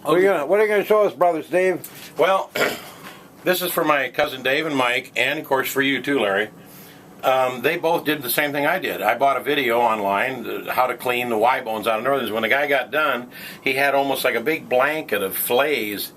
What are you gonna show us, brothers Dave? Well, this is for my cousin Dave and Mike, and of course for you too, Larry. They both did the same thing I did. I bought a video online, how to clean the Y bones out of Northerns. When the guy got done, he had almost like a big blanket of fillets.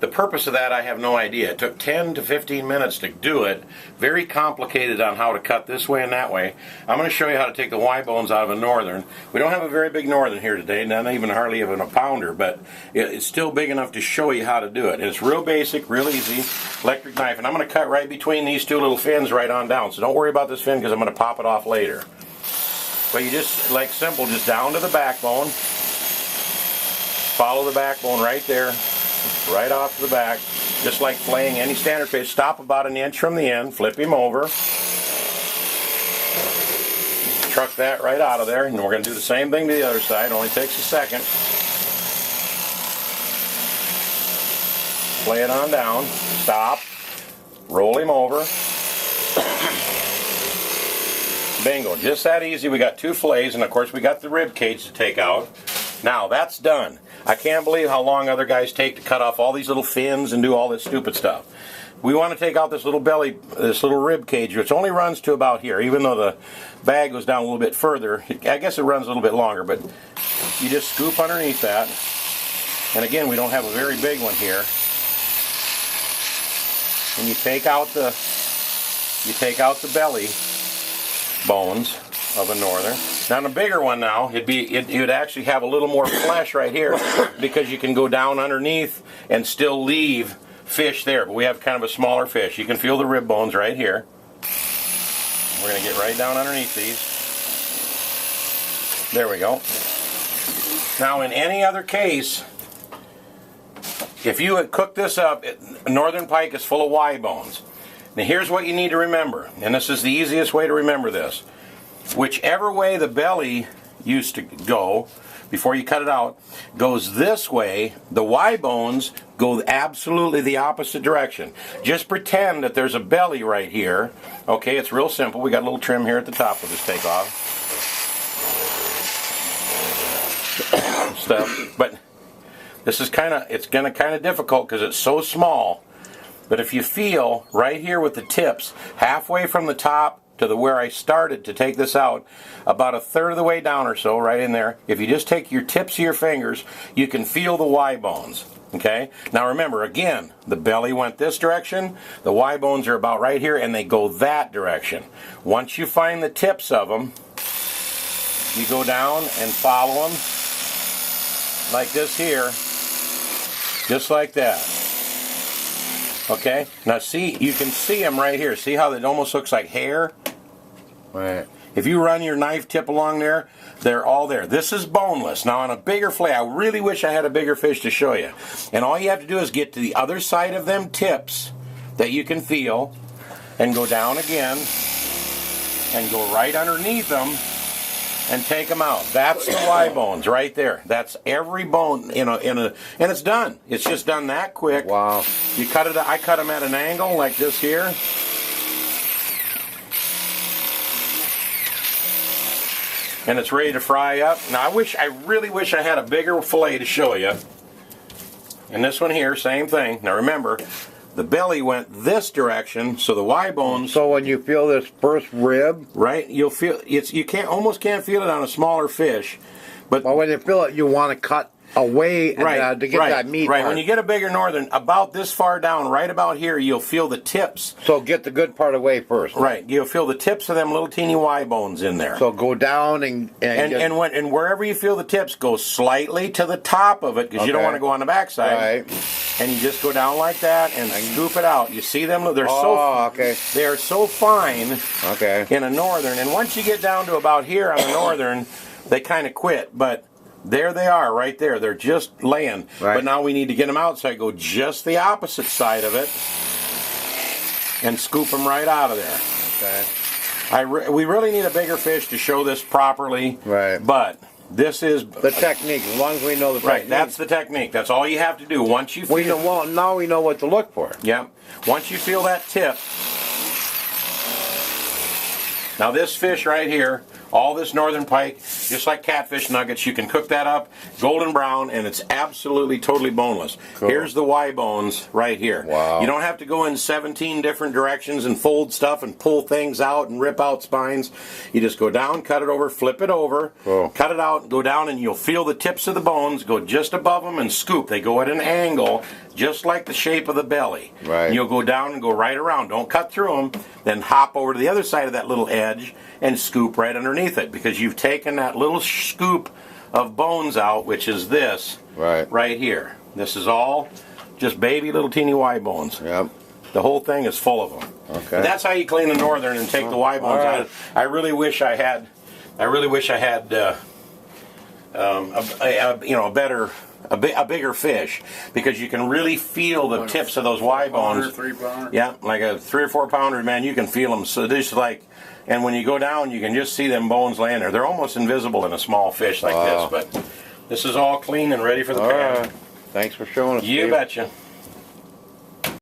The purpose of that, I have no idea. It took 10 to 15 minutes to do it. Very complicated on how to cut this way and that way. I'm going to show you how to take the Y bones out of a Northern. We don't have a very big Northern here today, not even hardly even a pounder, but it's still big enough to show you how to do it. And it's real basic, real easy, electric knife. And I'm going to cut right between these two little fins right on down. So don't worry about this fin because I'm going to pop it off later. But you just, like simple, just down to the backbone. Follow the backbone right there. Right off the back, just like filleting any standard fish. Stop about an inch from the end, flip him over, truck that right out of there, and we're going to do the same thing to the other side. It only takes a second. Lay it on down, stop, roll him over. Bingo, just that easy. We got two fillets, and of course we got the rib cage to take out. Now that's done. I can't believe how long other guys take to cut off all these little fins and do all this stupid stuff. We want to take out this little belly, this little rib cage, which only runs to about here, even though the bag goes down a little bit further. I guess it runs a little bit longer, but you just scoop underneath that. And again, we don't have a very big one here. And you take out the belly bones of a Northern. Now, on a bigger one now, you'd actually have a little more flesh right here because you can go down underneath and still leave fish there. But we have kind of a smaller fish. You can feel the rib bones right here. We're going to get right down underneath these. There we go. Now, in any other case, if you had cooked this up, Northern Pike is full of Y bones. Now, here's what you need to remember, and this is the easiest way to remember this. Whichever way the belly used to go before you cut it out goes this way, the Y bones go absolutely the opposite direction. Just pretend that there's a belly right here. Okay, it's real simple. We got a little trim here at the top we'll just take off. Stuff. But this is it's kind of difficult because it's so small. But if you feel right here with the tips, halfway from the top to where I started to take this out, about a third of the way down or so, right in there, if you just take your tips of your fingers, you can feel the Y bones. Okay? Now remember, again, the belly went this direction, the Y bones are about right here, and they go that direction. Once you find the tips of them, you go down and follow them like this here, just like that. Okay, now see, you can see them right here. See how it almost looks like hair? Right. If you run your knife tip along there, they're all there. This is boneless. Now on a bigger fillet, I really wish I had a bigger fish to show you. And all you have to do is get to the other side of them tips that you can feel and go down again and go right underneath them and take them out. That's the Y bones right there. That's every bone and it's done. It's just done that quick. Wow. You cut it. I cut them at an angle like this here. And it's ready to fry up. Now I really wish I had a bigger fillet to show you. And this one here, same thing. Now remember, the belly went this direction, so the Y bones. So when you feel this first rib, right, you'll feel you almost can't feel it on a smaller fish, but when you feel it, you want to cut away and, to get that meat. Right, part. when you get a bigger Northern, about this far down, right about here, you'll feel the tips. So get the good part away first. Right, you'll feel the tips of them little teeny Y bones in there. So go down and wherever you feel the tips, go slightly to the top of it because you don't want to go on the backside. Right. And you just go down like that and scoop it out. You see them? They're they are so fine. Okay. In a Northern, and once you get down to about here on the Northern, they kind of quit, but. There they are, right there. They're just laying. Right. But now we need to get them out, so I go just the opposite side of it and scoop them right out of there. Okay. We really need a bigger fish to show this properly. Right. But this is the technique. As long as we know the technique. Right. That's the technique. That's all you have to do. Once you feel, now we know what to look for. Yeah. Once you feel that tip. Now this fish right here All this Northern Pike, just like catfish nuggets, you can cook that up golden brown, and it's absolutely totally boneless. Cool. Here's the Y bones right here. Wow. You don't have to go in 17 different directions and fold stuff and pull things out and rip out spines. You just go down, cut it over, flip it over, cut it out, go down, and you'll feel the tips of the bones go just above them and scoop. They go at an angle, just like the shape of the belly. Right. And you'll go down and go right around. Don't cut through them. Then hop over to the other side of that little edge and scoop right underneath it, because you've taken that little scoop of bones out, which is this right here. This is all just baby little teeny Y bones. Yep. The whole thing is full of them. Okay. But that's how you clean the Northern and take the Y bones out. I really wish I had. A bigger fish, because you can really feel the tips of those Y bones. 3 pounder. Yeah, like a 3 or 4 pounder, man. You can feel them. So just like, and when you go down, you can just see them bones laying there. They're almost invisible in a small fish like this. But this is all clean and ready for the pan. Thanks for showing us. You Steve. betcha.